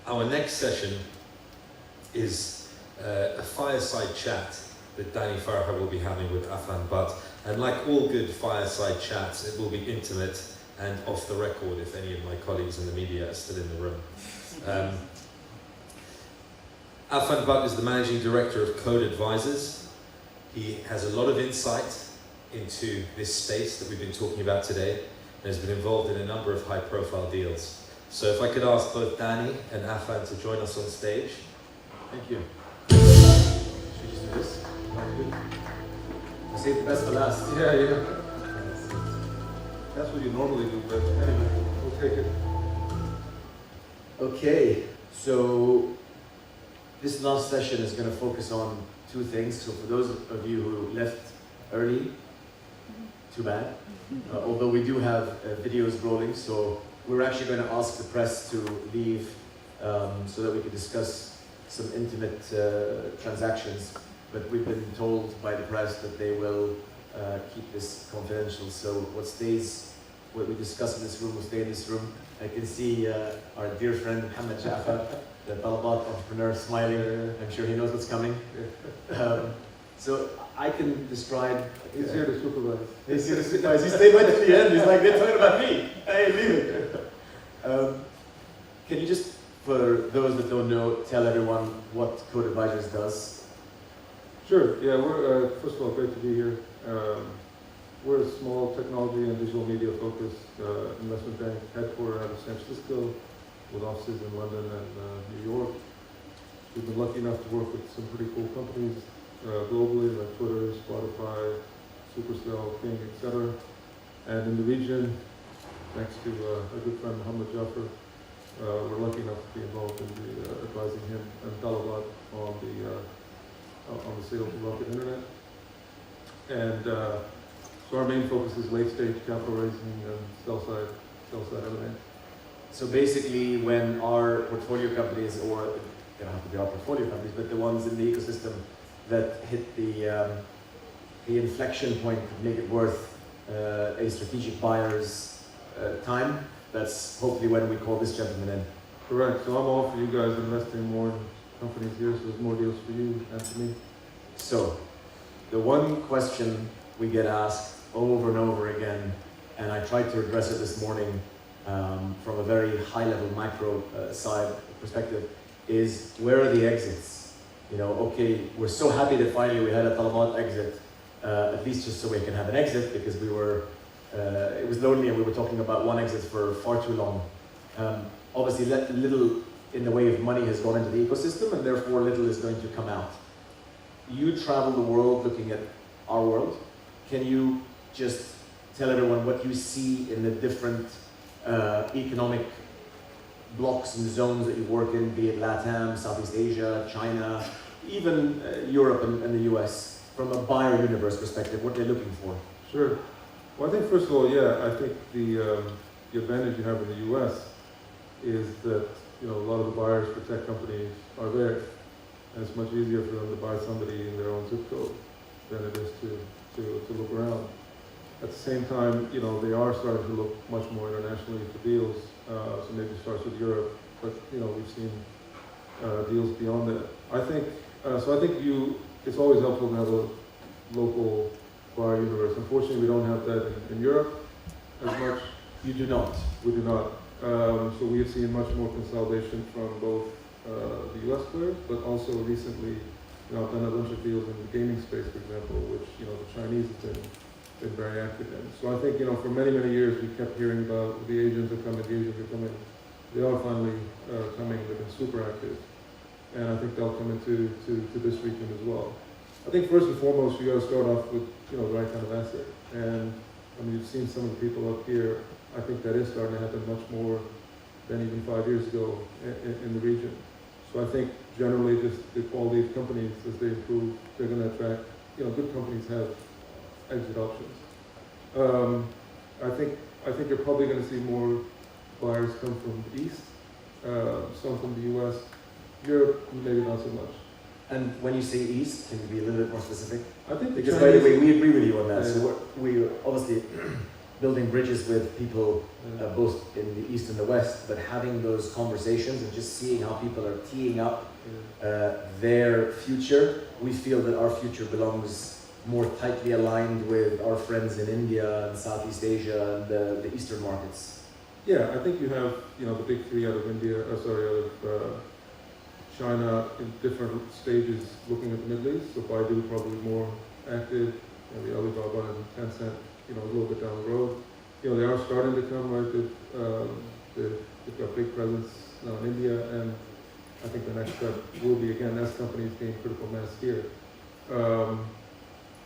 Our next session is a fireside chat that Dany Farha will be having with Affan. And like all good fireside chats, it will be intimate and off the record if any of my colleagues in the media are still in the room. Affan Butt is the Managing Director of Code Advisors. He has a lot of insight into this space that we've been talking about today and has been involved in a number of high-profile deals. So if I could ask both Dany and Affan to join us on stage. Thank you. Should we just do this? I saved the best for last. Yeah. That's what you normally do, but anyway, we'll take it. Okay, so this last session is going to focus on two things. So for those of you who left early, too bad. Although we do have videos rolling, so we're actually going to ask the press to leave so that we can discuss some intimate transactions. But we've been told by the press that they will keep this confidential. So what we discuss in this room will stay in this room. I can see our dear friend Mohammed Jaffa, the Talabat entrepreneur, smiling. I'm sure he knows what's coming. So I can describe. He's here to supervise. He's here to supervise. He stayed right to the end. He's like, they're talking about me. Hey, leave it. Can you just, for those that don't know, tell everyone what Code Advisors does? Sure. Yeah. We're first of all great to be here. We're a small technology and digital media focused investment bank headquartered out of San Francisco, with offices in London and New York. We've been lucky enough to work with some pretty cool companies globally, like Twitter, Spotify, Supercell, King, etc. And in the region, thanks to a good friend, Mohammed Jaffa, we're lucky enough to be involved in advising him and Talabat on the sale of Rocket Internet. And so our main focus is late stage capital raising and sell side M&A. So basically, when our portfolio companies, or they don't have to be our portfolio companies, but the ones in the ecosystem that hit the inflection point to make it worth a strategic buyer's time, that's hopefully when we call this gentleman in. Correct. So I'm all for you guys investing more in companies here, so there's more deals for you and for me. So, the one question we get asked over and over again, and I tried to address it this morning from a very high-level macro side perspective, is where are the exits? You know, okay, we're so happy that finally we had a Talabat exit, at least just so we can have an exit, because we were, it was lonely and we were talking about one exit for far too long. Obviously, little in the way of money has gone into the ecosystem, and therefore little is going to come out. You travel the world looking at our world. Can you just tell everyone what you see in the different economic blocks and zones that you work in, be it LATAM, Southeast Asia, China, even Europe and the US, from a buyer universe perspective, what they're looking for? Sure. Well, I think first of all, yeah, I think the advantage you have in the US is that, you know, a lot of the buyers for tech companies are there. And it's much easier for them to buy somebody in their own zip code than it is to look around. At the same time, you know, they are starting to look much more internationally for deals. So maybe it starts with Europe, but you know, we've seen deals beyond that. I think so. I think it's always helpful to have a local buyer universe. Unfortunately, we don't have that in Europe as much. You do not. We do not. So we have seen much more consolidation from both the US players, but also recently, you know, I've done a bunch of deals in the gaming space, for example, which, you know, the Chinese have been very active in. So I think, you know, for many, many years we kept hearing about the Asians are coming, the Asians are coming. They are finally coming. They've been super active, and I think they'll come into this region as well. I think first and foremost, you got to start off with, you know, the right kind of asset. And I mean, you've seen some of the people up here. I think that is starting to happen much more than even 5 years ago in the region. So I think generally just the quality of companies, as they improve, they're going to attract, you know, good companies have exit options. I think you're probably going to see more buyers come from the East, some from the US, Europe, maybe not so much. And when you say East, can you be a little bit more specific? I think because by the way, we agree with you on that. So we obviously building bridges with people both in the East and the West, but having those conversations and just seeing how people are teeing up their future, we feel that our future belongs more tightly aligned with our friends in India and Southeast Asia and the Eastern markets. Yeah, I think you have, you know, the big three out of India, out of China in different stages looking at the Middle East. So Baidu probably more active, and the Alibaba and Tencent, you know, a little bit down the road. You know, they are starting to come, right? They've got big presence now in India, and I think the next step will be, again, as companies gain critical mass here.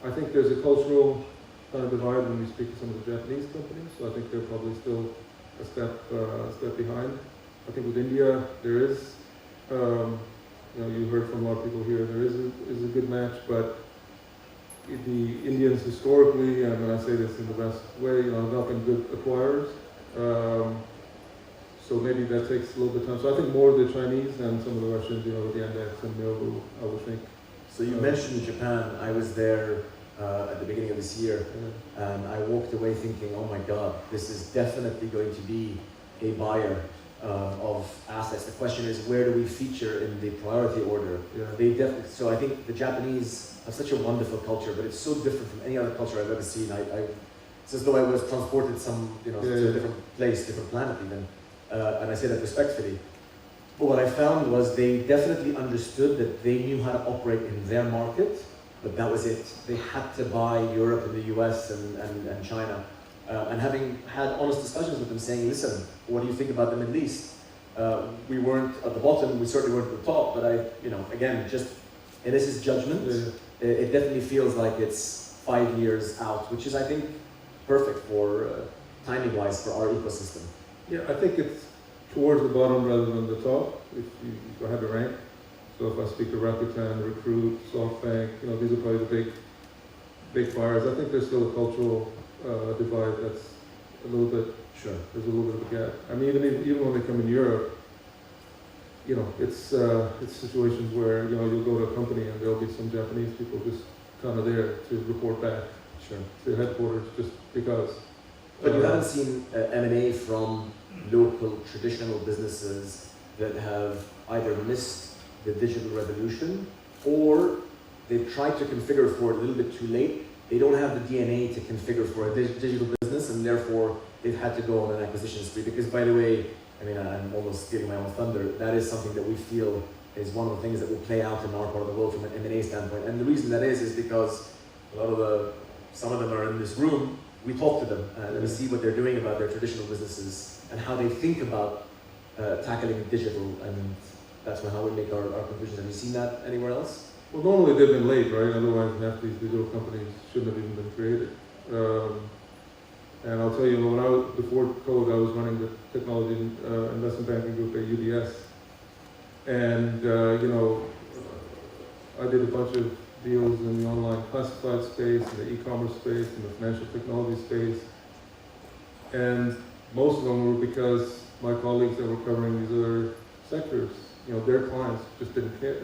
I think there's a cultural kind of divide when we speak to some of the Japanese companies, so I think they're probably still a step behind. I think with India, there is, you know, you heard from a lot of people here, there is a good match, but the Indians historically, and when I say this in the best way, you know, have not been good acquirers. So maybe that takes a little bit of time. So I think more the Chinese and some of the Russians, you know, with the Yandex and Miru, I would think. So you mentioned Japan. I was there at the beginning of this year, and I walked away thinking, oh my God, this is definitely going to be a buyer of assets. The question is, where do we feature in the priority order? They definitely. So I think the Japanese have such a wonderful culture, but it's so different from any other culture I've ever seen. It's as though I was transported to a different place, different planet even. And I say that respectfully. But what I found was they definitely understood that they knew how to operate in their market, but that was it. They had to buy Europe and the US and China. And having had honest discussions with them saying, listen, what do you think about the Middle East? We weren't at the bottom, we certainly weren't at the top, but again, just, and this is judgment. It definitely feels like it's 5 years out, which is, I think, perfect for timing-wise for our ecosystem. Yeah, I think it's towards the bottom rather than the top, if you have a rank. So if I speak to Rakuten, Recruit, SoftBank, you know, these are probably the big buyers. I think there's still a cultural divide that's a little bit, there's a little bit of a gap. I mean, even when they come in Europe, you know, it's situations where, you know, you'll go to a company and there'll be some Japanese people just kind of there to report back to headquarters just because. But you haven't seen M&A from local traditional businesses that have either missed the digital revolution or they've tried to configure for it a little bit too late. They don't have the DNA to configure for a digital business, and therefore they've had to go on an acquisition spree. Because, by the way, I mean, I'm almost stealing my own thunder. That is something that we feel is one of the things that will play out in our part of the world from an M&A standpoint. And the reason that is because some of them are in this room. We talk to them and we see what they're doing about their traditional businesses and how they think about tackling digital, and that's how we make our conclusions. Have you seen that anywhere else? Well, normally they've been late, right? Otherwise, half these digital companies shouldn't have even been created. And I'll tell you, before COVID, I was running the technology investment banking group at UBS, and you know, I did a bunch of deals in the online classified space, in the e-commerce space, in the financial technology space. And most of them were because my colleagues that were covering these other sectors, you know, their clients just didn't care,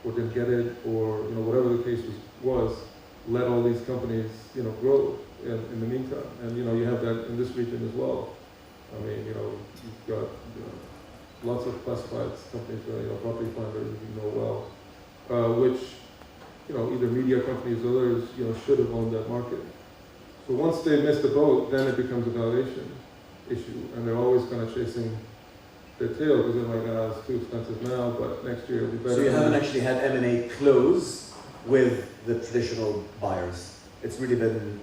or didn't get it, or, you know, whatever the case was, let all these companies, you know, grow in the meantime. And, you know, you have that in this region as well. I mean, you know, you've got lots of classified companies, you know, property finders, you know well, which, you know, either media companies or others, you know, should have owned that market. So once they miss the boat, then it becomes a valuation issue, and they're always kind of chasing their tail because they're like, it's too expensive now, but next year it'll be better. So you haven't actually had M&A close with the traditional buyers. It's really been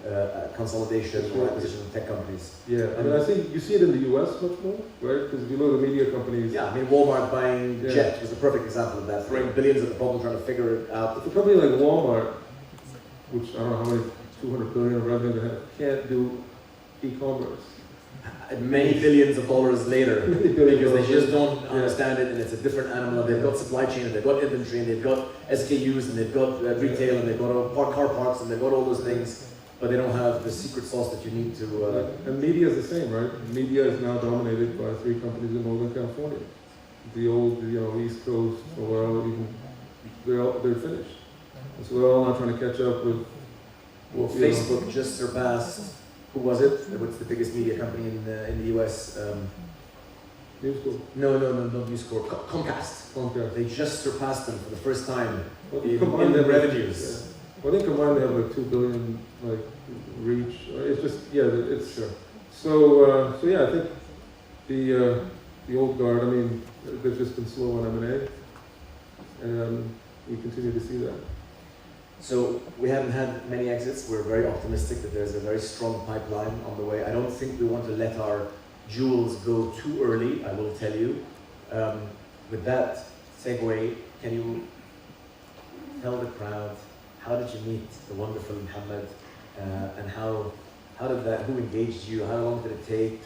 consolidation or acquisition of tech companies. Yeah, I mean, I think you see it in the US much more, right? Because if you look at the media companies. Yeah, I mean, Walmart buying Jet was a perfect example of that, throwing billions at the problem, trying to figure it out. If a company like Walmart, which I don't know how many 200 billion of revenue they have, can't do e-commerce. Many billions of dollars later, because they just don't understand it, and it's a different animal. They've got supply chain, and they've got inventory, and they've got SKUs, and they've got retail, and they've got car parks, and they've got all those things, but they don't have the secret sauce that you need to. And media is the same, right? Media is now dominated by 3 companies in Northern California. The old, you know, East Coast, or they're finished, and so they're all now trying to catch up with. Well, Facebook just surpassed who was it? What's the biggest media company in the US? News Corp. No, not News Corp. Comcast. Comcast. They just surpassed them for the first time Well, in combined the they have- revenues. Yeah. Well, I think combined they have like 2 billion like reach. It's just it's Sure. so yeah. I think the old guard. I mean, they've just been slow on M&A, and we continue to see that. So we haven't had many exits. We're very optimistic that there's a very strong pipeline on the way. I don't think we want to let our jewels go too early, I will tell you. With that segue, can you tell the crowd, how did you meet the wonderful Mohammed, and who engaged you, how long did it take?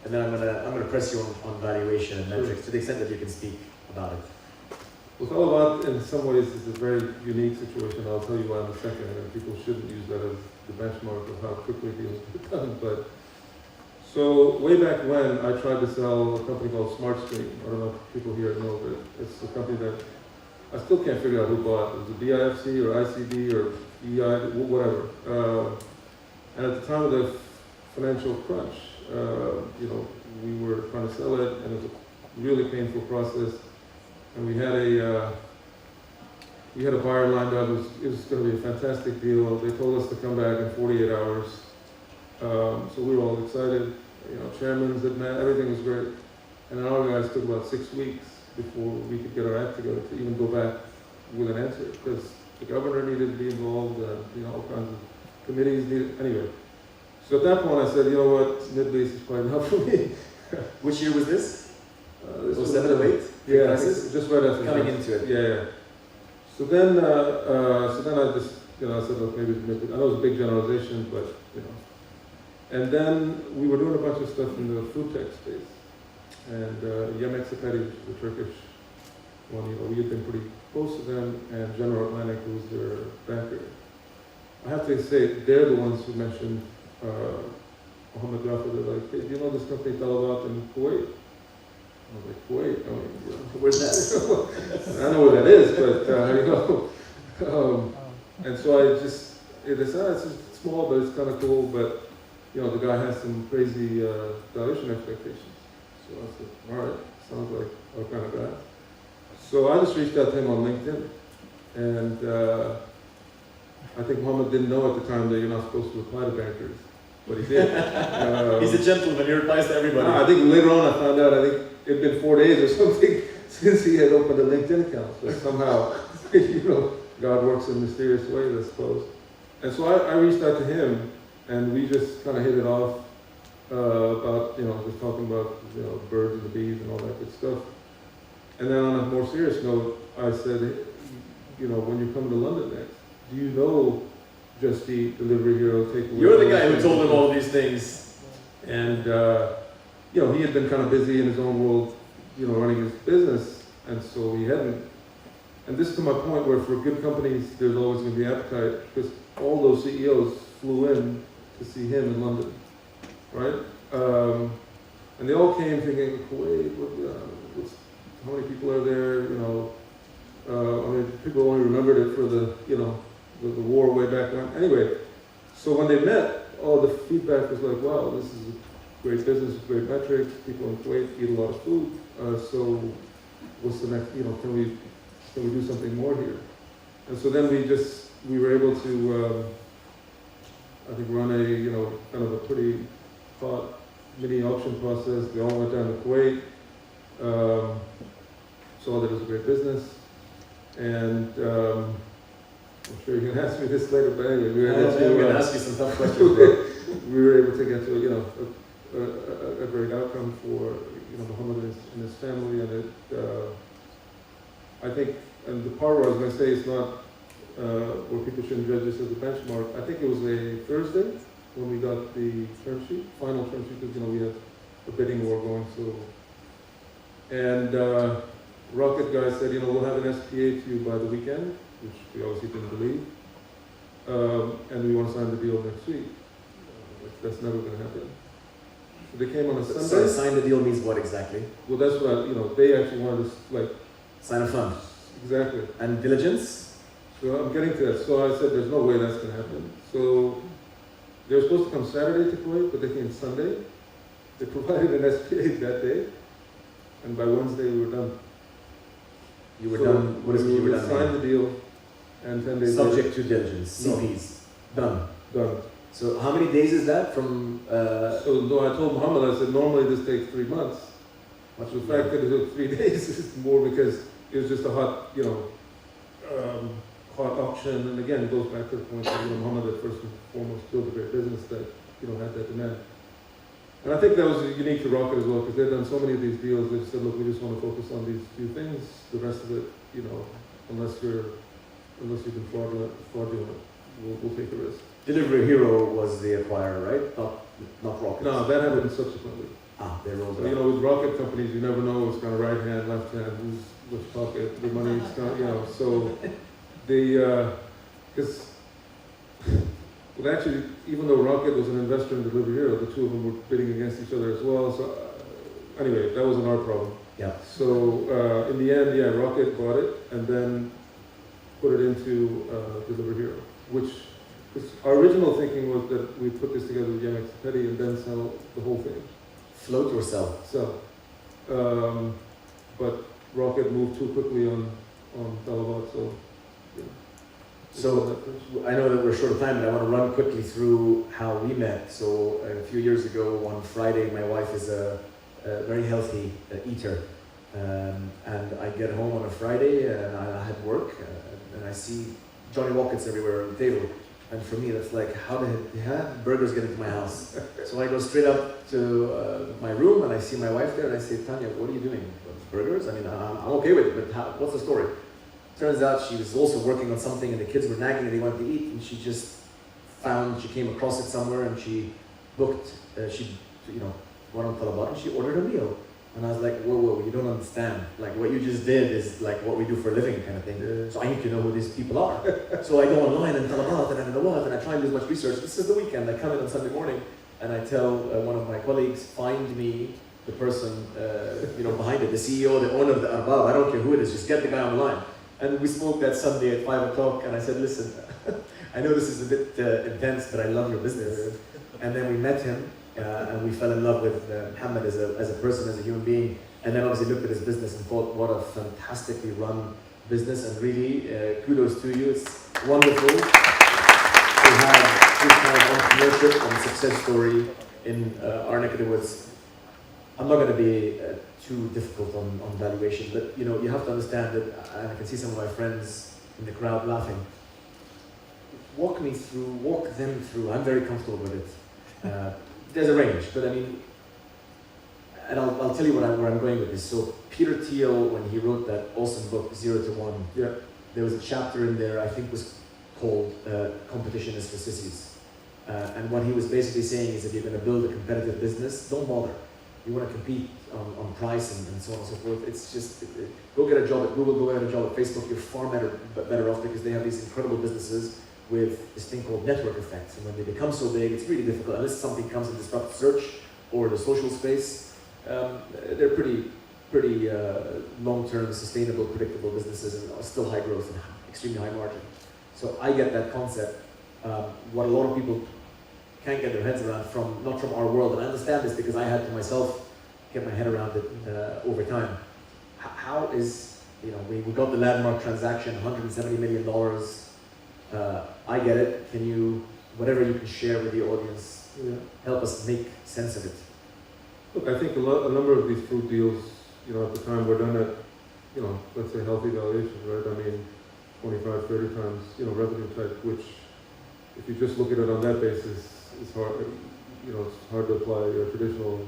And then I'm gonna press you on valuation and metrics to the extent that you can speak about it. Well, Talabat in some ways is a very unique situation. I'll tell you why in a second, and people shouldn't use that as the benchmark of how quickly deals get done. But so way back when, I tried to sell a company called SmartStream. I don't know if people here know, but it's a company that I still can't figure out who bought it. Was it DIFC or ICD or EI, whatever. And at the time of the financial crunch, we were trying to sell it, and it was a really painful process. And we had a buyer lined up. It was going to be a fantastic deal. They told us to come back in 48 hours. So we were all excited. Chairman's had met, everything was great. And then our guys took about 6 weeks before we could get our act together to even go back with an answer, because the governor needed to be involved, and all kinds of committees needed. Anyway, so at that point I said, you know what, mid-lease is probably not for me. Which year was this? This was 07 or 08? Yeah, Crisis? just right after Coming that. into it. Yeah. So then I just, I said, look, maybe I know it's a big generalization, but And then we were doing a bunch of stuff in the food tech space, and Yemek Sepeti, the Turkish one, we had been pretty close to them, and General Atlantic, who was their banker. I have to say, they're the ones who mentioned Mohammed Rafa. They're like, hey, do you know this company Talabat in Kuwait? I was like, Kuwait? I mean, Where's that? I know where that is, but and so I just, they said, it's small, but it's kind of cool, but the guy has some crazy valuation expectations. So I said, all right, sounds like our kind of guy. So I just reached out to him on LinkedIn, and I think Mohammed didn't know at the time that you're not supposed to reply to bankers, but he did. He's a gentleman, he replies to everybody. I think later on I found out, I think it had been 4 days or something since he had opened a LinkedIn account. So somehow, God works in mysterious ways, I suppose. And so I reached out to him, and we just kind of hit it off about, just talking about, birds and the bees and all that good stuff. And then on a more serious note, I said, when you come to London next, do you know Just Eat, Delivery Hero, Takeaway? You're the guy who told him all these things. And, he had been kind of busy in his own world, running his business, and so he hadn't. And this is to my point where for good companies, there's always going to be appetite, because all those CEOs flew in to see him in London, right? And they all came thinking, Kuwait, how many people are there? People only remembered it for the war way back when. Anyway, so when they met, all the feedback was like, wow, this is a great business, great metrics. People in Kuwait eat a lot of food. So what's the next? Can we do something more here? And so then we were able to, I think, run a kind of a pretty hot mini auction process. They all went down to Kuwait. Saw that it was a great business, and I'm sure you're going to ask me this later, but anyway, we were able to. I'm going to ask you some tough questions. We were able to get to a great outcome for Mohammed and his family, and it. I think, and the part where I was going to say it's not where people shouldn't judge this as a benchmark. I think it was a Thursday when we got the term sheet, final term sheet, because we had a bidding war going. So, and Rocket guy said, we'll have an SPA to you by the weekend, which we obviously didn't believe, and we want to sign the deal next week. That's never going to happen. So they came on a Sunday. So sign the deal means what exactly? Well, that's what they actually wanted to sign a fund. Exactly. And diligence? So I'm getting to that. So I said, there's no way that's going to happen. So They were supposed to come Saturday to Kuwait, but they came Sunday. They provided an SPA that day, and by Wednesday we were done. You were done. What is we you were done? signed the deal, and 10 days Subject to diligence. No. CPs. Done. done. So how many days is that from? So no, I told Muhammad, I said normally this takes 3 months. What The fact that it took 3 days is more because it was just a hot, hot auction. And again, it goes back to the point that Muhammad had first and foremost built a great business that had that demand. And I think that was unique to Rocket as well, because they've done so many of these deals. They said, look, we just want to focus on these few things. The rest of it, unless you've been fraudulent, we'll take a risk. Delivery Hero was the acquirer, right? Not Rocket. No, that happened subsequently. They rolled So, it up. with rocket companies, you never know what's kind of right hand, left hand, who's which pocket, the money's kind so because well, actually, even though Rocket was an investor in Delivery Hero, the two of them were bidding against each other as well. So anyway, that wasn't our problem. Yeah. So in the end, yeah, Rocket bought it and then put it into Delivery Hero, which our original thinking was that we put this together with Yemex Petty and then sell the whole thing. Float or sell? Sell. But Rocket moved too quickly on Talabat, so yeah. So I know that we're short of time, but I want to run quickly through how we met. So a few years ago, one Friday, my wife is a very healthy eater, and I get home on a Friday and I had work, and I see Johnny Walkers everywhere on the table. And for me, that's like, how did burgers get into my house? So I go straight up to my room and I see my wife there and I say, Tanya, what are you doing? Burgers? I mean, I'm okay with it, but what's the story? Turns out she was also working on something and the kids were nagging and they wanted to eat, and she just she came across it somewhere and she booked, went on Talabat and she ordered a meal. And I was like, whoa, you don't understand. Like, what you just did is like what we do for a living kind of thing. So I need to know who these people are. So I go online and Talabat and I don't know what, and I try and do as much research. This is the weekend. I come in on Sunday morning and I tell one of my colleagues, find me the person behind it, the CEO, the owner of the Arbab. I don't care who it is, just get the guy on the line. And we spoke that Sunday at 5 o'clock and I said, listen, I know this is a bit intense, but I love your business. And then we met him. And we fell in love with Muhammad as a person, as a human being, and then obviously looked at his business and thought, what a fantastically run business, and really kudos to you. It's wonderful to have this kind of entrepreneurship and success story in our neck of the woods. I'm not going to be too difficult on valuation, but you have to understand that, and I can see some of my friends in the crowd laughing. Walk them through. I'm very comfortable with it. There's a range, but I mean, and I'll tell you where I'm going with this. So Peter Thiel, when he wrote that awesome book, 0 to 1, there was a chapter in there I think was called "Competition is for Sissies," and what he was basically saying is, if you're going to build a competitive business, don't bother. You want to compete on price and so on and so forth. It's just go get a job at Google, go get a job at Facebook. You're far better off because they have these incredible businesses with this thing called network effects, and when they become so big, it's really difficult unless something comes and disrupts search or the social space. They're pretty long-term, sustainable, predictable businesses, and still high growth and extremely high margin. So I get that concept. What a lot of people can't get their heads around not from our world, and I understand this because I had to myself get my head around it over time. How is we got the landmark transaction, $170 million. I get it. Can you, whatever you can share with the audience, help us make sense of it? Look, I think a number of these food deals, at the time were done at, let's say healthy valuations, right? I mean, 25, 30 times, revenue type, which if you just look at it on that basis, it's hard, it's hard to apply your traditional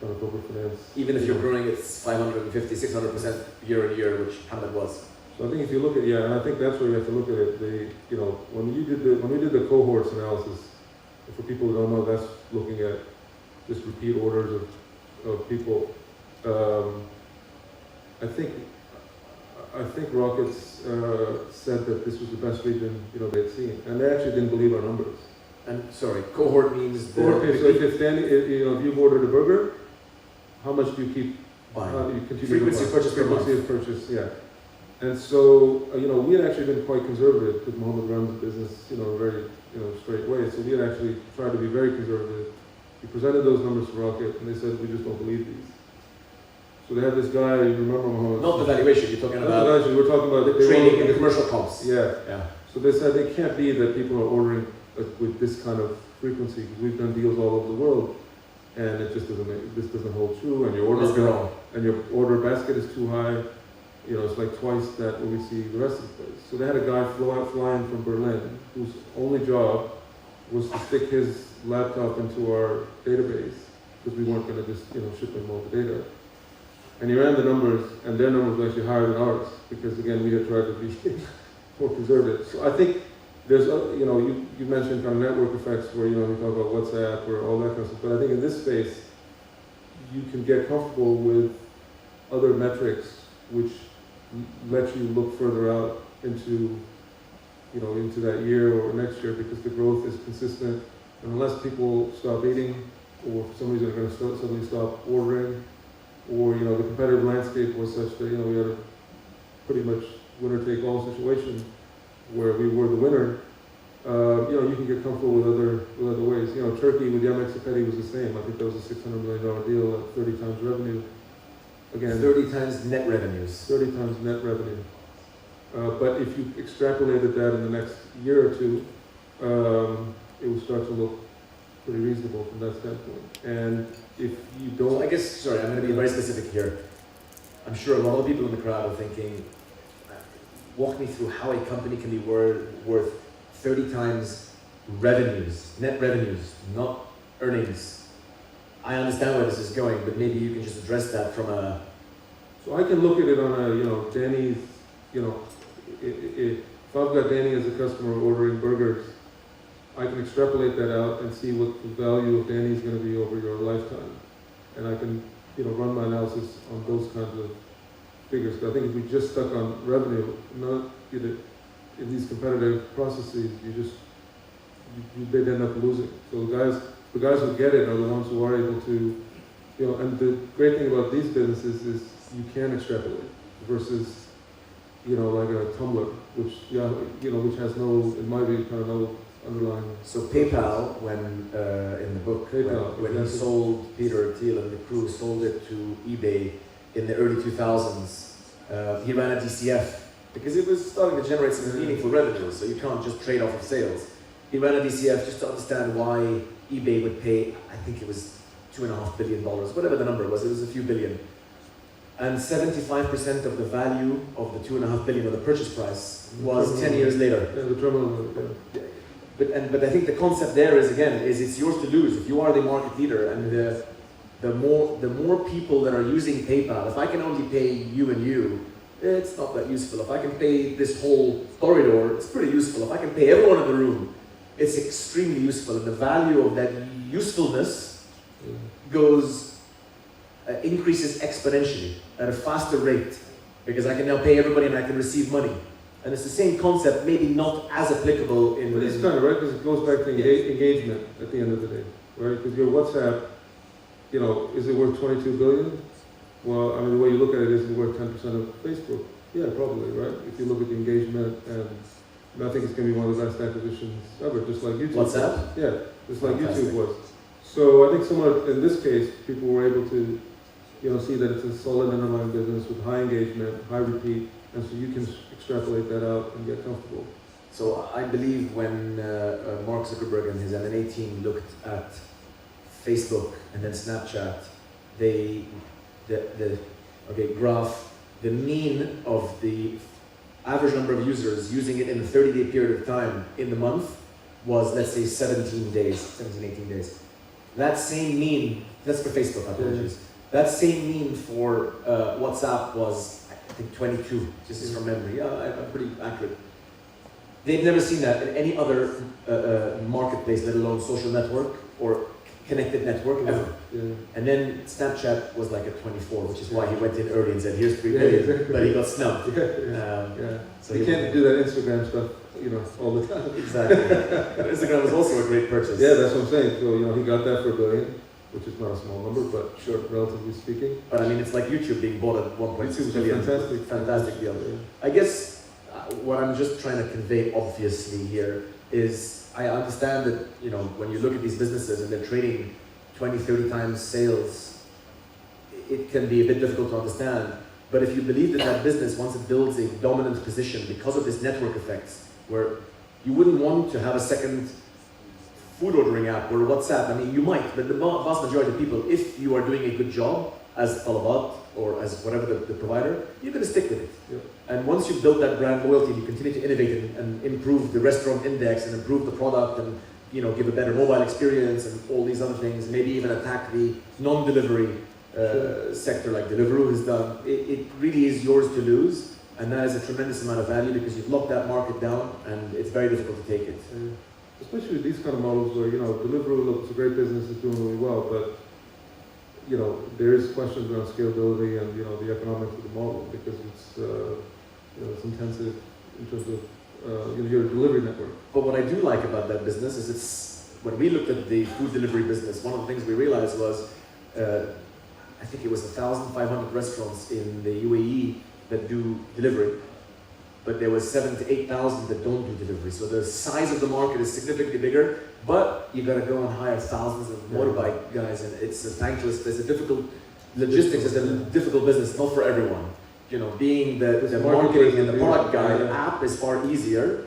kind of corporate finance. Even if you're growing at 550, 600% year on year, which Hamad was. So I think if you look at, and I think that's where you have to look at it. When we did the cohorts analysis, for people who don't know, that's looking at just repeat orders of people. I think Rockets said that this was the best region they'd seen, and they actually didn't believe our numbers. And sorry, cohort means cohort. So if you've ordered a burger, how much do you keep buying? You continue Frequency to buy. of purchase per month. Frequency of purchase, yeah. And so, we had actually been quite conservative because Mohammed runs the business, very, straight way. So we had actually tried to be very conservative. We presented those numbers to Rocket, and they said, we just don't believe these. So they had this guy, you remember Mohammed? Not the valuation, you're talking about. The valuation, we're talking about the trading and the commercial comps. Yeah. Yeah. So they said it can't be that people are ordering with this kind of frequency because we've done deals all over the world, and it just doesn't hold true. And your order basket is too high. It's like twice that what we see the rest of the place. So they had a guy flying from Berlin whose only job was to stick his laptop into our database because we weren't going to just ship him all the data. And he ran the numbers, and their numbers were actually higher than ours because again we had tried to be more conservative. So I think there's you mentioned kind of network effects where we talk about WhatsApp or all that kind of stuff. But I think in this space you can get comfortable with other metrics which let you look further out into that year or next year because the growth is consistent. And unless people stop eating or for some reason are going to suddenly stop ordering, or the competitive landscape was such that we had a pretty much winner-take-all situation where we were the winner. You can get comfortable with other ways. Turkey with Yemek Sepeti was the same. I think that was a $600 million deal at 30 times revenue. Again, 30 times net revenues. 30 times net revenue. But if you extrapolated that in the next year or two, it would start to look pretty reasonable from that standpoint. And if you don't... So I guess, sorry, I'm going to be very specific here. I'm sure a lot of people in the crowd are thinking, walk me through how a company can be worth 30 times revenues, net revenues, not earnings. I understand where this is going, but maybe you can just address that from a... So I can look at it on a, Dany's, if I've got Dany as a customer ordering burgers, I can extrapolate that out and see what the value of Dany is going to be over your lifetime. And I can, run my analysis on those kinds of figures. But I think if we just stuck on revenue, not in these competitive processes, they'd end up losing. So the guys who get it are the ones who are able to, and the great thing about these businesses is you can extrapolate versus, like a Tumblr, which, which has no, in my view, kind of no underlying. So PayPal, when in the book, when he sold, Peter Thiel and the crew sold it to eBay in the early 2000s, he ran a DCF because it was starting to generate some meaningful revenue, so you can't just trade off of sales. He ran a DCF just to understand why eBay would pay, I think it was $2.5 billion, whatever the number was, it was a few billion. And 75% of the value of the $2.5 billion of the purchase price was 10 years later. Yeah, the terminal. Yeah. But I think the concept there is, again, it's yours to lose. If you are the market leader and the more people that are using PayPal, if I can only pay you and you, it's not that useful. If I can pay this whole corridor, it's pretty useful. If I can pay everyone in the room, it's extremely useful. And the value of that usefulness increases exponentially at a faster rate because I can now pay everybody and I can receive money. And it's the same concept, maybe not as applicable in... But it's kind of right, because it goes back to engagement at the end of the day, right? Because your WhatsApp, is it worth 22 billion? Well, I mean, the way you look at it is worth 10% of Facebook. Yeah, probably, right? If you look at the engagement, and I think it's going to be one of the best acquisitions ever, just like YouTube. WhatsApp? Yeah, just like Fantastic. YouTube was. So I think somewhat, in this case, people were able to, see that it's a solid underlying business with high engagement, high repeat, and so you can extrapolate that out and get comfortable. So I believe when Mark Zuckerberg and his M&A team looked at Facebook and then Snapchat, the graph, the mean of the average number of users using it in a 30-day period of time in the month was, let's say, 17, 18 days. That same mean, that's for Facebook, apologies. That same mean for WhatsApp was, I think, 22, just as from memory. Yeah, I'm pretty accurate. They've never seen that in any other marketplace, let alone social network or connected network ever. Yeah. And then Snapchat was like at 24, which is why he went in early and said, here's 3 billion, exactly. but he got snubbed. So you can't do that Instagram stuff, all the time. Exactly. Instagram was also a great purchase. Yeah, that's what I'm saying. So, he got that for $1 billion. which is not a small number, but Sure. relatively speaking. But I mean, it's like YouTube being bought at 1.6 YouTube is a billion. fantastic deal. Yeah. I guess what I'm just trying to convey, obviously, here is I understand that, you know, when you look at these businesses and they're trading 20, 30 times sales, it can be a bit difficult to understand. But if you believe that that business, once it builds a dominant position because of this network effects, where you wouldn't want to have a second food ordering app or WhatsApp, I mean, you might, but the vast majority of people, if you are doing a good job as Talabat or as whatever the provider, you're going to stick with it. Yeah. And once you've built that brand loyalty, you continue to innovate and improve the restaurant index and improve the product and, you know, give a better mobile experience and all these other things, maybe even attack the non-delivery sector like Deliveroo has done. It really is yours to lose, and that is a tremendous amount of value because you've locked that market down and it's very difficult to take it. Especially these kind of models where, you know, Deliveroo, look, it's a great business, it's doing really well, but, you know, there is questions around scalability and, you know, the economics of the model because it's, you know, it's intensive in terms of, you know, your delivery network. But what I do like about that business is it's, when we looked at the food delivery business, one of the things we realized was, I think it was 1,500 restaurants in the UAE that do delivery, but there was 7,000 to 8,000 that don't do delivery. So the size of the market is significantly bigger, but you got to go and hire thousands of motorbike guys, and it's a thankless, it's a difficult, logistics is a difficult business, not for everyone. You know, being the marketing and the product guy, the app is far easier,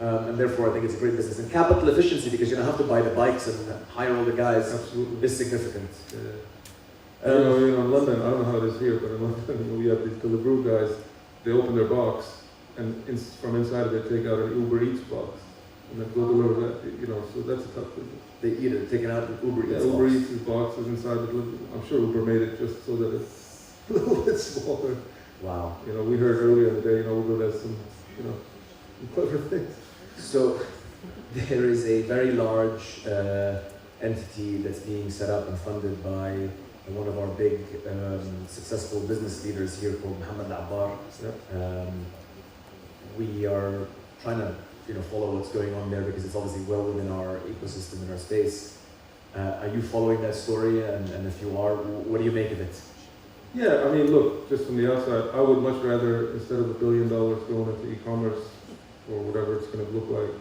and therefore I think it's a great business. And capital efficiency, because you don't have to buy the bikes and hire all the guys, Absolutely. is significant. You know, in London, I don't know how it is here, but in London, we have these Deliveroo guys, they open their box, and from inside of it, take out an Uber Eats box, and then go deliver that, you know, so that's a tough business. They eat it, taking out an Uber Eats Uber box. Eats box is inside the delivery. I'm sure Uber made it just so that it's a little bit smaller. Wow. You know, we heard earlier in the day, you know, Uber does some, you know, some clever things. So there is a very large entity that's being set up and funded by one of our big successful business leaders here called Mohammed Abbar. Yeah. We are trying to, you know, follow what's going on there because it's obviously well within our ecosystem and our space. Are you following that story? And if you are, what do you make of it? Yeah, I mean, look, just from the outside, I would much rather, instead of $1 billion going into e-commerce or whatever it's going to look like,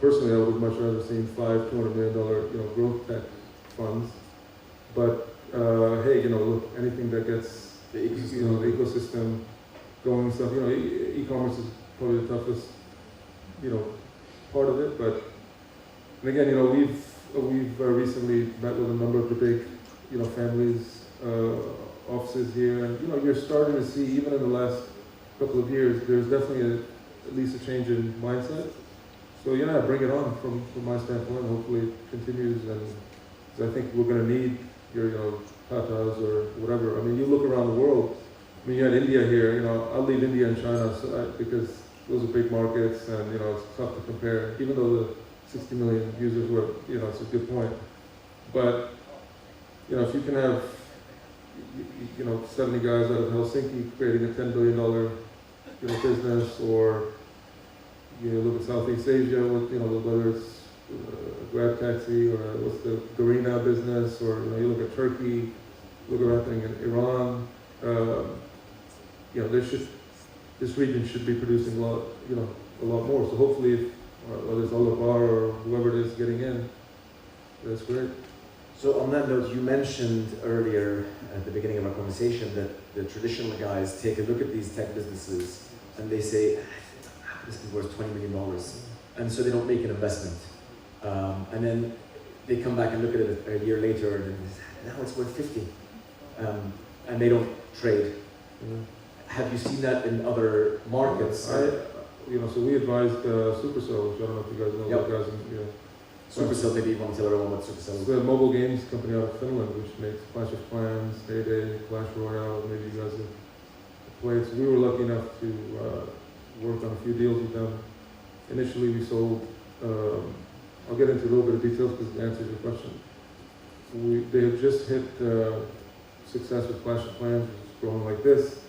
personally, I would much rather see $200 million, you know, growth tech funds. But hey, you know, look, anything that gets the ecosystem going and stuff, you know, e-commerce is probably the toughest, you know, part of it. But and again, you know, we've recently met with a number of the big, you know, families, offices here, and you know, you're starting to see, even in the last couple of years, there's definitely at least a change in mindset. So yeah, bring it on from my standpoint. Hopefully it continues, and I think we're going to need your, you know, Tatas or whatever. I mean, you look around the world. I mean, you had India here. You know, I'll leave India and China because those are big markets, and you know, it's tough to compare. Even though the 60 million users were, you know, it's a good point. But you know, if you can have, you know, 70 guys out of Helsinki creating a $10 billion, you know, business, or you know, look at Southeast Asia with, you know, whether it's Grab Taxi or what's the Garena business, or you know, you look at Turkey, look at what's happening in Iran. You know, this region should be producing a lot more. So hopefully, whether it's Olabar or whoever it is getting in, that's great. So on that note, you mentioned earlier at the beginning of our conversation that the traditional guys take a look at these tech businesses and they say, this is worth $20 million. And so they don't make an investment. And then they come back and look at it a year later and now it's worth 50. And they don't trade. Have you seen that in other markets? You know, so we advised Supercell, which I don't know if you guys know. Yep. Guys in, you know, Supercell, maybe you want to tell everyone what Supercell is. It's a mobile games company out of Finland, which makes Clash of Clans, Day Day, Clash Royale. Maybe you guys have played. So we were lucky enough to work on a few deals with them. Initially, we sold. I'll get into a little bit of details because it answers your question. They had just hit success with Clash of Clans, which is growing like this,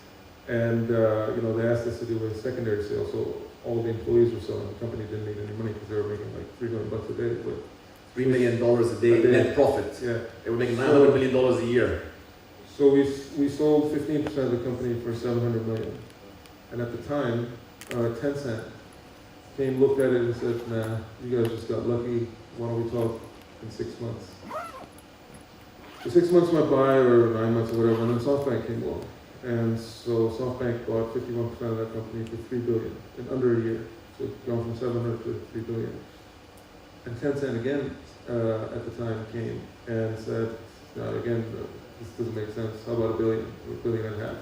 and you know, they asked us to do a secondary sale. So all the employees were selling. The company didn't need any money because they were making like $3 million a day. But $3 million a day net profit. Yeah. They were making $900 million a year. So we sold 15% of the company for $700 million. And at the time, Tencent came, looked at it and said, nah, you guys just got lucky. Why don't we talk in 6 months? So 6 months went by, or 9 months or whatever, and then SoftBank came along. And so SoftBank bought 51% of that company for $3 billion in under a year. So it's gone from 700 to $3 billion. And Tencent again, at the time, came and said, again, this doesn't make sense. How about $1 billion, or $1.5 billion?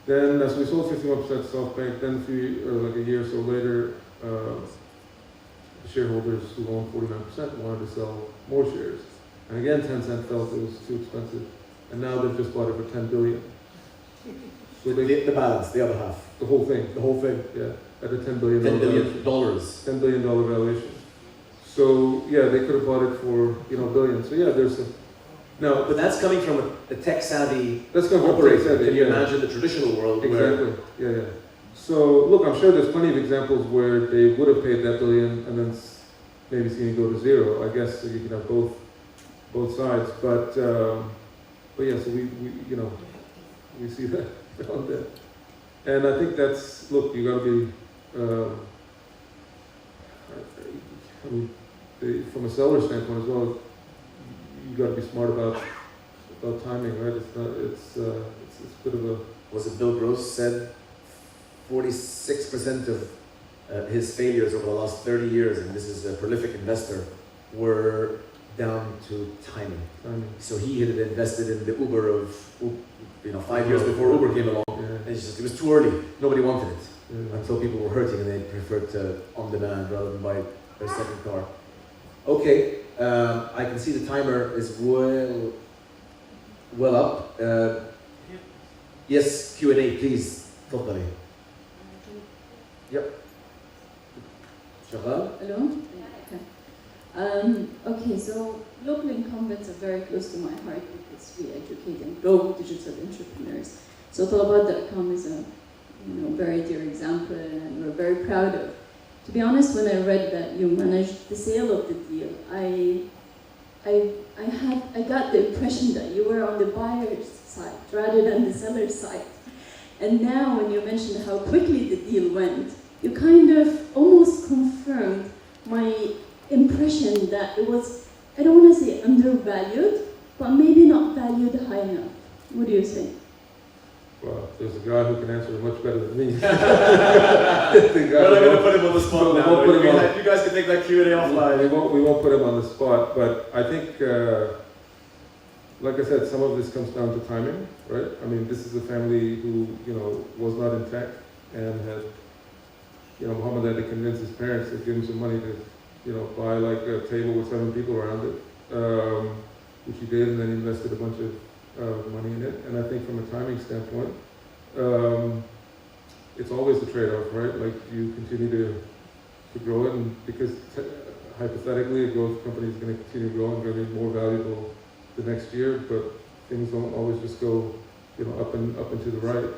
Then, so we sold 51% to SoftBank. Then, like a year or so later, the shareholders who owned 49% wanted to sell more shares. And again, Tencent felt it was too expensive. And now they've just bought it for $10 billion. So The balance, the other half. the whole thing. The whole thing. Yeah, at a $10 billion $10 valuation. billion. $10 billion valuation. So yeah, they could have bought it for $1 billion. So yeah, there's a now. But that's coming from a tech-savvy That's going to operator. be Can you imagine the traditional world exactly. Yeah. So look, I'm sure there's plenty of examples where they would have paid that $1 billion and then maybe seen it go to zero. I guess so you can have both sides. But yeah, so we see that on there. And I think that's, look, you got to be. I mean, from a seller standpoint as well, you got to be smart about timing, right? It's a bit of a. Was it Bill Gross said 46% of his failures over the last 30 years, and this is a prolific investor, were down to timing. So he had invested in the Uber of 5 years before Uber came along, and it was too early. Nobody wanted it until people were hurting, and they preferred to on demand rather than buy their second car. Okay, I can see the timer is well up. Yes, Q&A, please. تفضلي. Yep. شغال? Hello? Okay, so local incumbents are very close to my heart because we educate and grow digital entrepreneurs. So Talabat.com is a very dear example, and we're very proud of. To be honest, when I read that you managed the sale of the deal, I got the impression that you were on the buyer's side rather than the seller's side. And now when you mentioned how quickly the deal went, you kind of almost confirmed my impression that it was, I don't want to say undervalued, but maybe not valued high enough. What do you say? Well, there's a guy who can answer it much better than me. We're not going to put him on the spot now. You guys can take that Q&A offline. We won't put him on the spot, but I think, like I said, some of this comes down to timing, right? I mean, this is a family who, was not in tech and had, Muhammad had to convince his parents to give him some money to, buy like a table with 7 people around it, which he did, and then he invested a bunch of money in it. And I think from a timing standpoint, it's always a trade-off, right? Like you continue to grow it, and because hypothetically a growth company is going to continue to grow and going to be more valuable the next year, but things don't always just go, up and to the right.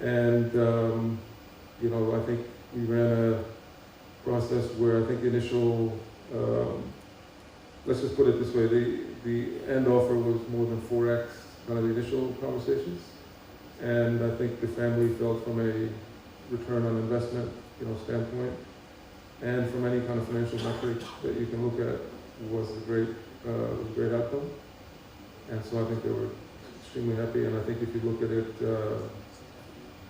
And I think we ran a process where I think the initial, let's just put it this way, the end offer was more than 4x kind of the initial conversations. And I think the family felt from a return on investment, standpoint, and from any kind of financial metric that you can look at was a great outcome. And so I think they were extremely happy. And I think if you look at it,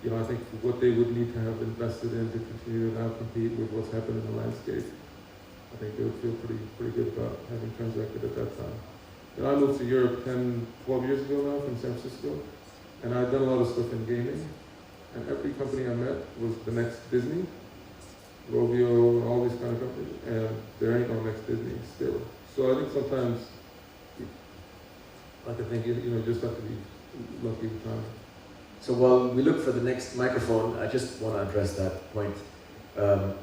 I think what they would need to have invested in to continue to now compete with what's happened in the landscape, I think they would feel pretty good about having transacted at that time. I moved to Europe 10, 12 years ago now from San Francisco, and I've done a lot of stuff in gaming, and every company I met was the next Disney, Rovio, and all these kind of companies, and there ain't no next Disney still. So I think sometimes, I think you just have to be lucky with time. So while we look for the next microphone, I just want to address that point.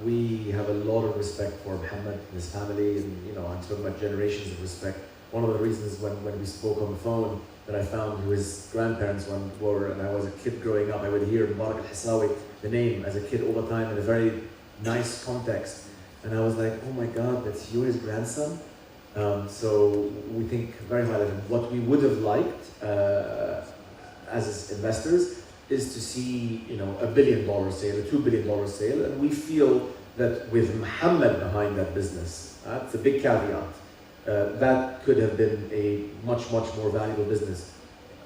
We have a lot of respect for Muhammad and his family, and I'm talking about generations of respect. One of the reasons when we spoke on the phone that I found who his grandparents were, and I was a kid growing up, I would hear Mubarak al-Hisawi, the name, as a kid all the time in a very nice context. And I was like, oh my God, that's Yuri's grandson. So we think very highly of him. What we would have liked as investors is to see, you know, $1 billion sale, a $2 billion sale, and we feel that with Mohammed behind that business, it's a big caveat, that could have been a much more valuable business.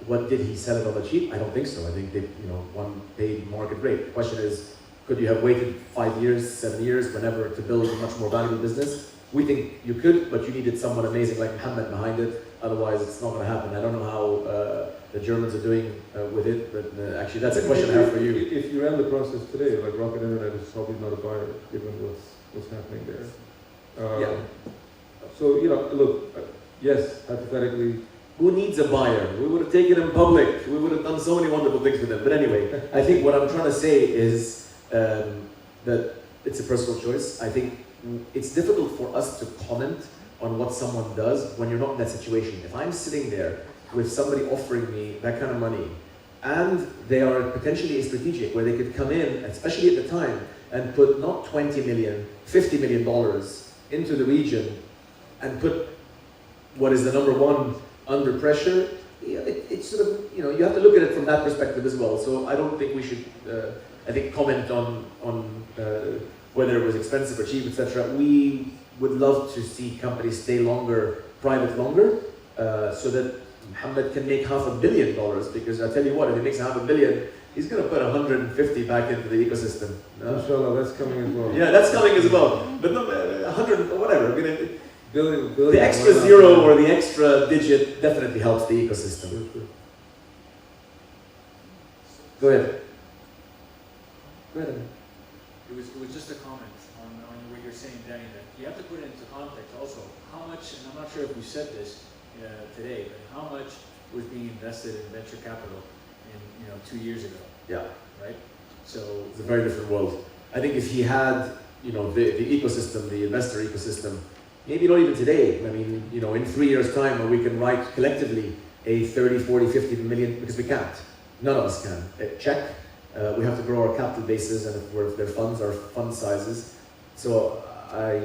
What did he sell it on the cheap? I don't think so. I think they, you know, one paid market rate. The question is, could you have waited 5 years, 7 years, whenever, to build a much more valuable business? We think you could, but you needed someone amazing like Mohammed behind it. Otherwise, it's not going to happen. I don't know how the Germans are doing with it, but actually, that's a question I have for you. If you ran the process today, like Rocket Internet is probably not a buyer, given what's happening there. Yeah. So, you know, look, yes, hypothetically. Who needs a buyer? We would have taken him public. We would have done so many wonderful things with him. But anyway, I think what I'm trying to say is that it's a personal choice. I think it's difficult for us to comment on what someone does when you're not in that situation. If I'm sitting there with somebody offering me that kind of money, and they are potentially a strategic, where they could come in, especially at the time, and put not 20 million, $50 million into the region, and put what is the number one under pressure, it's sort of, you know, you have to look at it from that perspective as well. So I don't think we should, I think, comment on whether it was expensive or cheap, etc. We would love to see companies stay longer, private longer, so that Mohammed can make $500 million, because I tell you what, if he makes $500 million, he's going to put 150 back into the ecosystem. Inshallah, that's coming as well. Yeah, that's coming as well. But no, 100 or whatever. I mean, billion, the extra zero or the extra digit definitely helps the ecosystem. Go ahead. Go ahead. It was just a comment on what you're saying, Dany, that you have to put it into context also. How much, and I'm not sure if we said this today, but how much was being invested in venture capital in 2 years ago? Yeah. Right? So it's a very different world. I think if he had, you know, the ecosystem, the investor ecosystem, maybe not even today, I mean, you know, in 3 years' time, where we can write collectively a 30, 40, 50 million, because we can't. None of us can. Check. We have to grow our capital bases, and if their funds are fund sizes. So I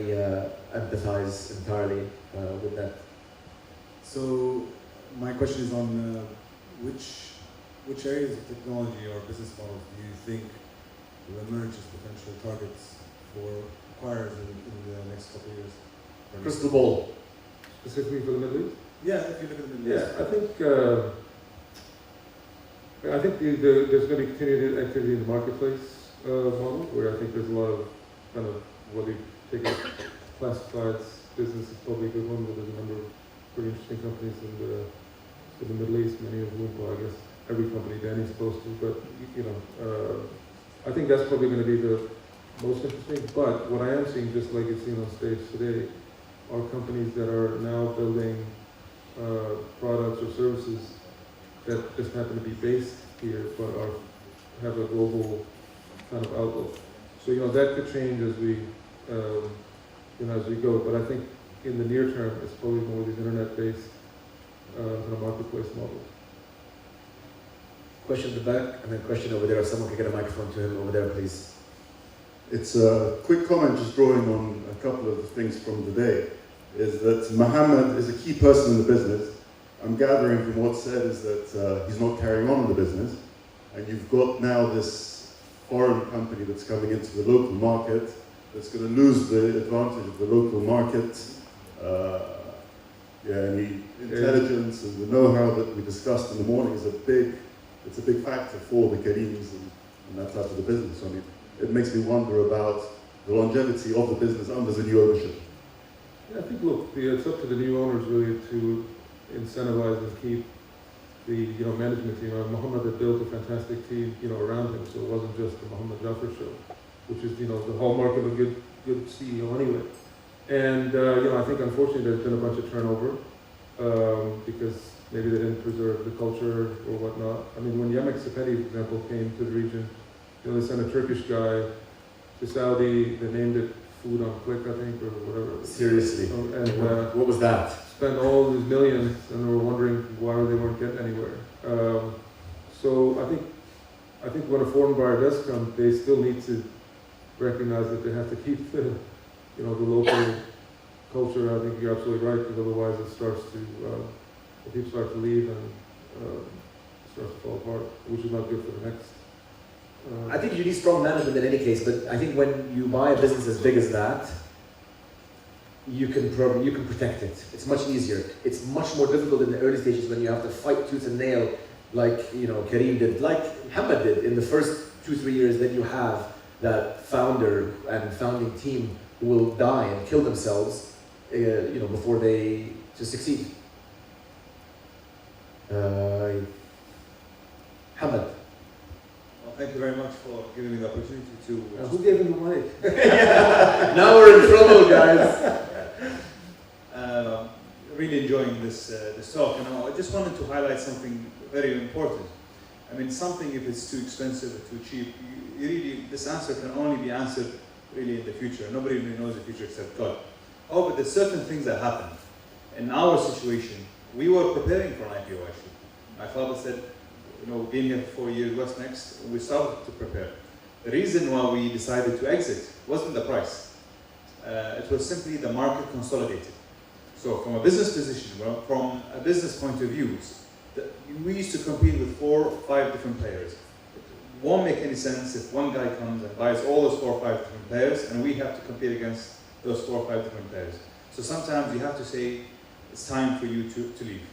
empathize entirely with that. So my question is on which areas of technology or business models do you think will emerge as potential targets for acquirers in the next couple of years? Crystal ball. Specifically for the Middle East? Yeah, if you look at the Middle East. I think there's going to be continued activity in the marketplace model, where I think there's a lot of kind of, whether you take a classifieds business, is probably a good one, but there's a number of pretty interesting companies in the Middle East, many of whom, well, I guess every company Dany's close to, but you know, I think that's probably going to be the most interesting. But what I am seeing, just like you've seen on stage today, are companies that are now building products or services that just happen to be based here, but have a global kind of outlook. So, you know, that could change as we, as we go. But I think in the near term, it's probably more these internet-based kind of marketplace models. Question in the back, and then question over there. If someone could get a microphone to him over there, please. It's a quick comment, just drawing on a couple of the things from today, is that Mohammed is a key person in the business. I'm gathering from what's said is that he's not carrying on in the business, and you've got now this foreign company that's coming into the local market that's going to lose the advantage of the local market, and the intelligence and the know-how that we discussed in the morning is a big factor for the Karims and that type of the business. I mean, it makes me wonder about the longevity of the business under the new ownership. Yeah, I think, look, it's up to the new owners really to incentivize and keep the management team. Mohammed had built a fantastic team around him, so it wasn't just the Mohammed Jaffer show, which is the hallmark of a good CEO anyway. And I think unfortunately there's been a bunch of turnover because maybe they didn't preserve the culture or whatnot. I mean, when Yemek Sepeti, for example, came to the region, they sent a Turkish guy to Saudi. They named it Food on Click, I think, or whatever. Seriously. And what was that? Spent all these millions, and they were wondering why they weren't getting anywhere. So I think when a foreign buyer does come, they still need to recognize that they have to keep the the local culture. I think you're absolutely right, because otherwise it starts to, people start to leave and it starts to fall apart, which is not good for the next. I think you need strong management in any case, but I think when you buy a business as big as that, you can protect it. It's much easier. It's much more difficult in the early stages when you have to fight tooth and nail, like Kareem did, like Hamad did in the first 2-3 years. That you have that founder and founding team who will die and kill themselves, before they to succeed. Hamad. Well, thank you very much for giving me the opportunity to. Who gave him the mic? Now we're in trouble, guys. Really enjoying this talk, and I just wanted to highlight something very important. I mean, something, if it's too expensive or too cheap, you really, this answer can only be answered really in the future. Nobody really knows the future except God. However, there's certain things that happen. In our situation, we were preparing for an IPO actually. My father said, being here for 4 years, what's next? We started to prepare. The reason why we decided to exit wasn't the price. It was simply the market consolidated. So from a business position, from a business point of view, we used to compete with 4 or 5 different players. It won't make any sense if one guy comes and buys all those 4 or 5 different players, and we have to compete against those 4 or 5 different players. So sometimes you have to say, it's time for you to leave.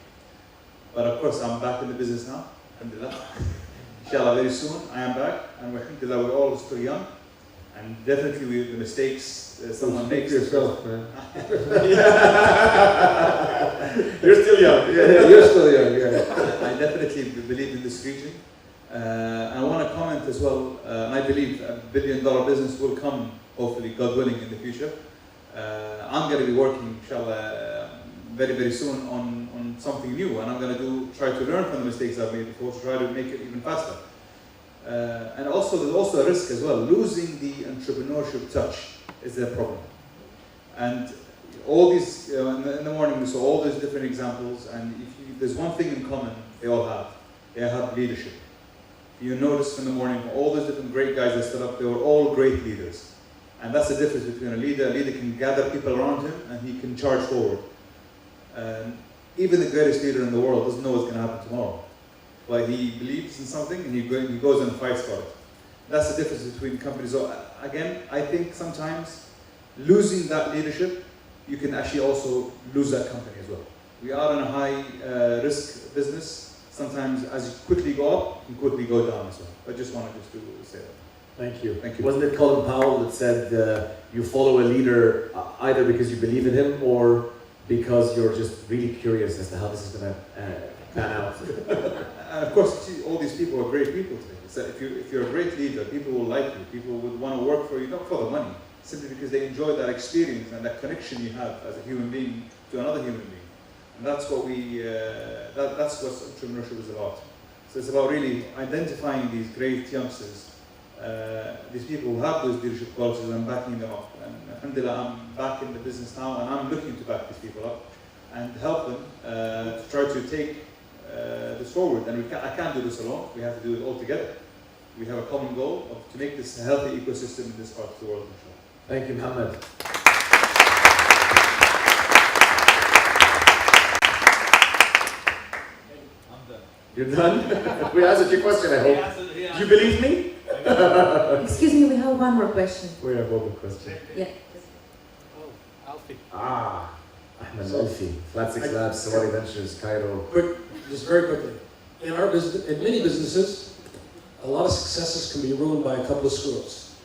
But of course, I'm back in the business now, alhamdulillah. Inshallah, very soon, I am back, and alhamdulillah, we're all still young. And definitely the mistakes someone makes. Yourself, man. You're still young. Yeah, you're still young. Yeah. I definitely believe in this region. I want to comment as well. I believe $1 billion business will come, hopefully, God willing, in the future. I'm going to be working, inshallah, very, very soon on something new, and I'm going to try to learn from the mistakes I've made before to try to make it even faster. And also, there's also a risk as well. Losing the entrepreneurship touch is a problem. And all these, in the morning we saw all these different examples, and there's one thing in common they all have. They have leadership. You notice in the morning, all those different great guys that stood up, they were all great leaders. And that's the difference between a leader. A leader can gather people around him and he can charge forward. Even the greatest leader in the world doesn't know what's going to happen tomorrow. But he believes in something and he goes and fights for it. That's the difference between companies. So again, I think sometimes losing that leadership, you can actually also lose that company as well. We are in a high risk business. Sometimes as you quickly go up, you quickly go down as well. I just wanted to say that. Thank you. Thank you. Wasn't it Colin Powell that said you follow a leader either because you believe in him or because you're just really curious as to how this is going to pan out? And of course, all these people are great people today. So if you're a great leader, people will like you. People would want to work for you, not for the money, simply because they enjoy that experience and that connection you have as a human being to another human being. And that's what that's what entrepreneurship is about. So it's about really identifying these great youngsters, these people who have those leadership qualities and backing them up. And alhamdulillah, I'm back in the business now, and I'm looking to back these people up and help them to try to take this forward. And I can't do this alone. We have to do it all together. We have a common goal to make this a healthy ecosystem in this part of the world. Thank you, Mohammed. You're done? We answered your question, I hope. Do you believe me? Excuse me, we have one more question. We have one more question. Yeah. Oh, Alfie. Ahmed Alfi, Flat 6 Labs, Sawari Ventures, Cairo. Just very quickly. In our business, in many businesses, a lot of successes can be ruined by a couple of screw-ups.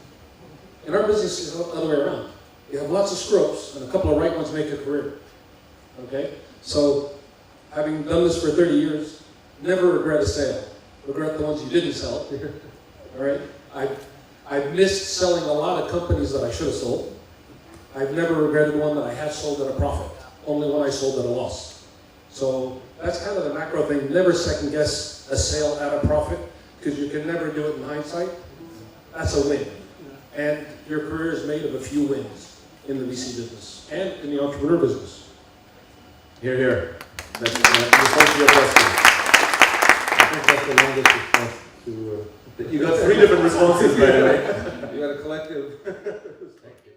In our business, it's the other way around. You have lots of screw-ups, and a couple of right ones make a career. Okay? So, having done this for 30 years, never regret a sale. Regret the ones you didn't sell. All right? I've missed selling a lot of companies that I should have sold. I've never regretted one that I have sold at a profit. Only one I sold at a loss. So that's kind of the macro thing. Never second guess a sale at a profit, because you can never do it in hindsight. That's a win. And your career is made of a few wins in the VC business and in the entrepreneur business. Here, here. That's response to your question. I think that's the longest response to. You got 3 different responses, by the way. You got a collective. Thank you.